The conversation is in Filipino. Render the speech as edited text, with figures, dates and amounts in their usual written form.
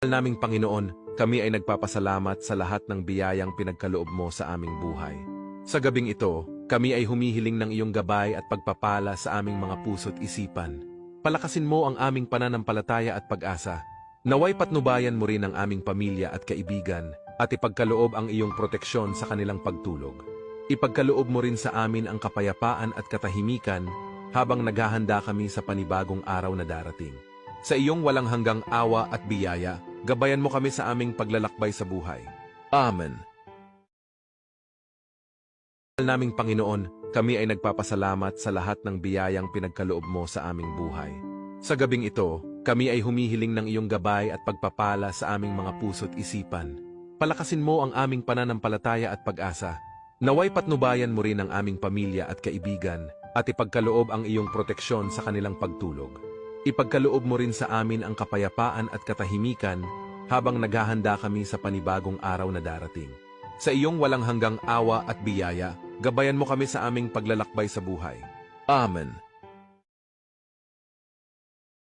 Naming Panginoon, kami ay nagpapasalamat sa lahat ng biyayang pinagkaloob mo sa aming buhay. Sa gabing ito, kami ay humihiling ng iyong gabay at pagpapala sa aming mga puso't isipan. Palakasin mo ang aming pananampalataya at pag-asa. Naway patnubayan mo rin ang aming pamilya at kaibigan, at ipagkaloob ang iyong proteksyon sa kanilang pagtulog. Ipagkaloob mo rin sa amin ang kapayapaan at katahimikan habang naghahanda kami sa panibagong araw na darating. Sa iyong walang hanggang awa at biyaya, gabayan mo kami sa aming paglalakbay sa buhay. Amen. Naming Panginoon, kami ay nagpapasalamat sa lahat ng biyayang pinagkaloob mo sa aming buhay. Sa gabing ito, kami ay humihiling ng iyong gabay at pagpapala sa aming mga puso't isipan. Palakasin mo ang aming pananampalataya at pag-asa. Naway patnubayan mo rin ang aming pamilya at kaibigan, at ipagkaloob ang iyong proteksyon sa kanilang pagtulog. Ipagkaloob mo rin sa amin ang kapayapaan at katahimikan habang naghahanda kami sa panibagong araw na darating. Sa iyong walang hanggang awa at biyaya, gabayan mo kami sa aming paglalakbay sa buhay. Amen.